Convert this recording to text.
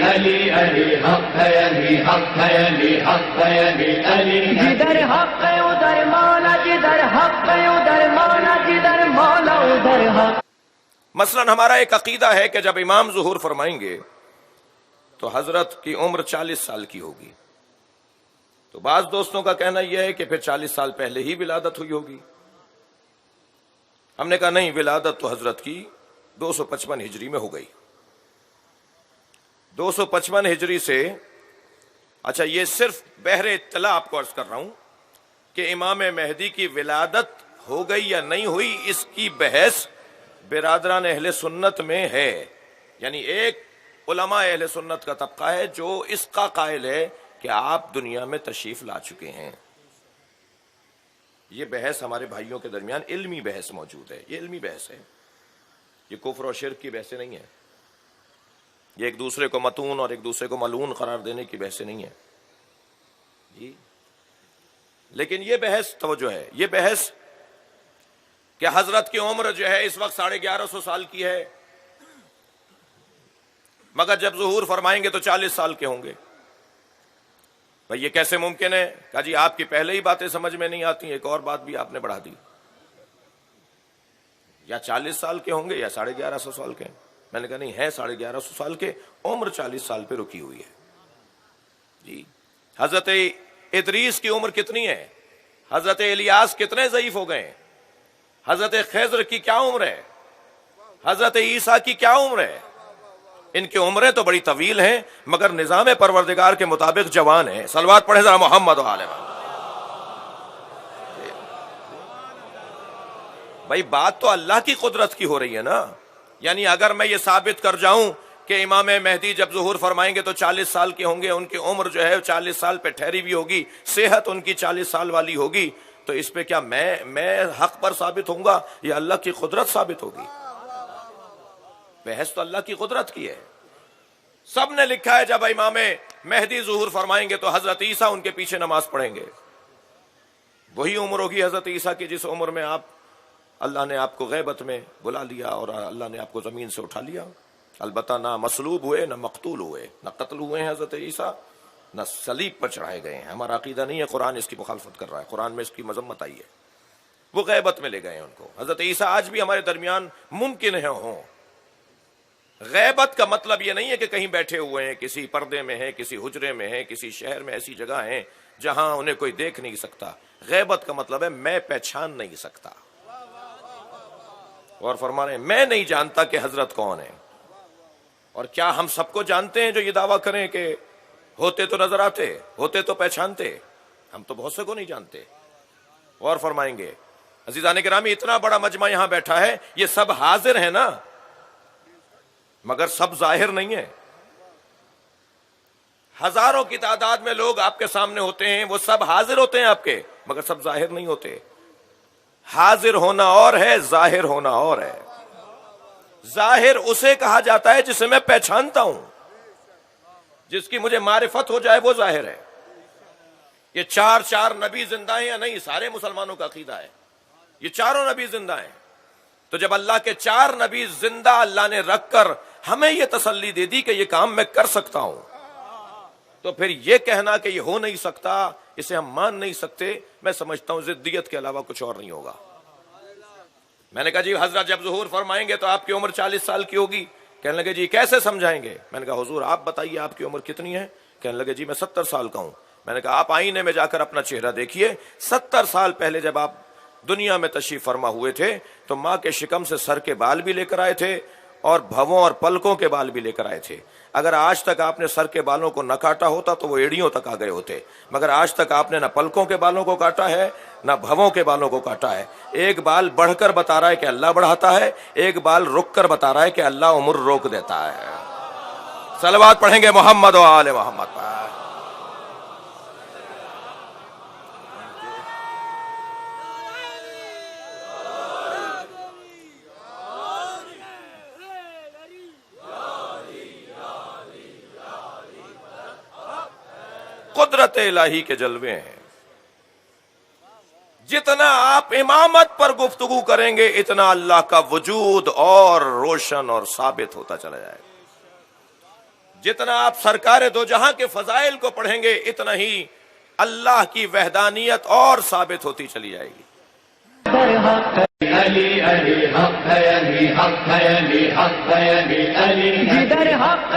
علی علی حق ہے، علی حق ہے، علی حق ہے، علی علی جدھر حق ہے ادھر مولا، جدھر حق ہے ادھر مولا، جدھر مولا ادھر حق۔ مثلا ہمارا ایک عقیدہ ہے کہ جب امام ظہور فرمائیں گے تو حضرت کی عمر 40 سال کی ہوگی، تو بعض دوستوں کا کہنا یہ ہے کہ پھر 40 سال پہلے ہی ولادت ہوئی ہوگی۔ ہم نے کہا نہیں، ولادت تو حضرت کی 255 ہجری میں ہو گئی۔ 255 ہجری سے، اچھا یہ صرف بہر اطلاع آپ کو عرض کر رہا ہوں کہ امام مہدی کی ولادت ہو گئی یا نہیں ہوئی، اس کی بحث برادران اہل سنت میں ہے، یعنی ایک علماء اہل سنت کا طبقہ ہے جو اس کا قائل ہے کہ آپ دنیا میں تشریف لا چکے ہیں۔ یہ بحث ہمارے بھائیوں کے درمیان علمی بحث موجود ہے، یہ علمی بحث ہے، یہ کفر و شرک کی بحثیں نہیں ہے، یہ ایک دوسرے کو متون اور ایک دوسرے کو ملعون قرار دینے کی بحثیں نہیں ہے جی۔ لیکن یہ بحث توجہ ہے، یہ بحث کہ حضرت کی عمر جو ہے اس وقت 1150 سال کی ہے، مگر جب ظہور فرمائیں گے تو 40 سال کے ہوں گے۔ بھئی یہ کیسے ممکن ہے؟ کہا جی آپ کی پہلے ہی باتیں سمجھ میں نہیں آتی، ایک اور بات بھی آپ نے بڑھا دی، یا 40 سال کے ہوں گے یا 1150 سال کے۔ میں نے کہا نہیں، ہے 1150 سال کے، عمر 40 سال پہ رکی ہوئی ہے جی۔ حضرت ادریس کی عمر کتنی ہے؟ حضرت الیاس کتنے ضعیف ہو گئے؟ حضرت خضر کی کیا عمر ہے؟ حضرت عیسیٰ کی کیا عمر ہے؟ ان کی عمریں تو بڑی طویل ہیں مگر نظام پروردگار کے مطابق جوان ہیں۔ صلوات پڑھیں ذرا محمد و آل محمد۔ بھائی بات تو اللہ کی قدرت کی ہو رہی ہے نا، یعنی اگر میں یہ ثابت کر جاؤں کہ امام مہدی جب ظہور فرمائیں گے تو 40 سال کے ہوں گے، ان کی عمر جو ہے 40 سال پہ ٹھہری ہوئی ہوگی، صحت ان کی 40 سال والی ہوگی، تو اس پہ کیا میں حق پر ثابت ہوں گا یا اللہ کی قدرت ثابت ہوگی؟ بحث تو اللہ کی قدرت کی ہے۔ سب نے لکھا ہے جب امام مہدی ظہور فرمائیں گے تو حضرت عیسیٰ ان کے پیچھے نماز پڑھیں گے، وہی عمر ہوگی حضرت عیسیٰ کی جس عمر میں اللہ نے آپ کو غیبت میں بلا لیا اور اللہ نے آپ کو زمین سے اٹھا لیا۔ البتہ نہ مصلوب ہوئے، نہ مقتول ہوئے، نہ قتل ہوئے ہیں حضرت عیسیٰ، نہ صلیب پر چڑھائے گئے ہیں۔ ہمارا عقیدہ نہیں ہے، قرآن اس کی مخالفت کر رہا ہے، قرآن میں اس کی مذمت آئی ہے۔ وہ غیبت میں لے گئے ہیں ان کو۔ حضرت عیسیٰ آج بھی ہمارے درمیان ممکن ہے ہوں۔ غیبت کا مطلب یہ نہیں ہے کہ کہیں بیٹھے ہوئے ہیں، کسی پردے میں ہیں، کسی حجرے میں ہیں، کسی شہر میں ایسی جگہ ہیں جہاں انہیں کوئی دیکھ نہیں سکتا۔ غیبت کا مطلب ہے میں پہچان نہیں سکتا، اور فرما رہے ہیں میں نہیں جانتا کہ حضرت کون ہے۔ اور کیا ہم سب کو جانتے ہیں جو یہ دعویٰ کریں کہ ہوتے تو نظر آتے، ہوتے تو پہچانتے؟ ہم تو بہت سے کو نہیں جانتے۔ اور فرمائیں گے عزیزان گرامی، اتنا بڑا مجمع یہاں بیٹھا ہے، یہ سب حاضر ہیں نا، مگر سب ظاہر نہیں ہے۔ ہزاروں کی تعداد میں لوگ آپ کے سامنے ہوتے ہیں، وہ سب حاضر ہوتے ہیں آپ کے، مگر سب ظاہر نہیں ہوتے۔ حاضر ہونا اور ہے، ظاہر ہونا اور ہے۔ ظاہر اسے کہا جاتا ہے جسے میں پہچانتا ہوں، جس کی مجھے معرفت ہو جائے وہ ظاہر ہے۔ یہ چار نبی زندہ ہیں یا نہیں؟ سارے مسلمانوں کا عقیدہ ہے یہ چاروں نبی زندہ ہیں۔ تو جب اللہ کے 4 نبی زندہ اللہ نے رکھ کر ہمیں یہ تسلی دے دی کہ یہ کام میں کر سکتا ہوں، تو پھر یہ کہنا کہ یہ ہو نہیں سکتا، اسے ہم مان نہیں سکتے، میں سمجھتا ہوں ضدیت کے علاوہ کچھ اور نہیں ہوگا۔ میں نے کہا جی حضرت جب ظہور فرمائیں گے تو آپ کی عمر 40 سال کی ہوگی۔ کہنے لگے جی کیسے سمجھائیں گے؟ میں نے کہا حضور آپ بتائیے آپ کی عمر کتنی ہے؟ کہنے لگے جی میں 70 سال کا ہوں۔ میں نے کہا آپ آئینے میں جا کر اپنا چہرہ دیکھیے، 70 سال پہلے جب آپ دنیا میں تشریف فرما ہوئے تھے تو ماں کے شکم سے سر کے بال بھی لے کر آئے تھے اور بھووں اور پلکوں کے بال بھی لے کر آئے تھے۔ اگر آج تک آپ نے سر کے بالوں کو نہ کاٹا ہوتا تو وہ ایڑیوں تک آ گئے ہوتے، مگر آج تک آپ نے نہ پلکوں کے بالوں کو کاٹا ہے نہ بھووں کے بالوں کو کاٹا ہے۔ ایک بال بڑھ کر بتا رہا ہے کہ اللہ بڑھاتا ہے، ایک بال رک کر بتا رہا ہے کہ اللہ عمر روک دیتا ہے۔ صلوات پڑھیں گے محمد و آل محمد پر۔ قدرت الہی کے جلوے ہیں۔ جتنا آپ امامت پر گفتگو کریں گے اتنا اللہ کا وجود اور روشن اور ثابت ہوتا چلا جائے گا۔ جتنا آپ سرکار دو جہاں کے فضائل کو پڑھیں گے اتنا ہی اللہ کی وحدانیت اور ثابت ہوتی چلی جائے گی. در حق علی علی حق ہے علی حق ہے علی حق ہے علی علی جدھر حق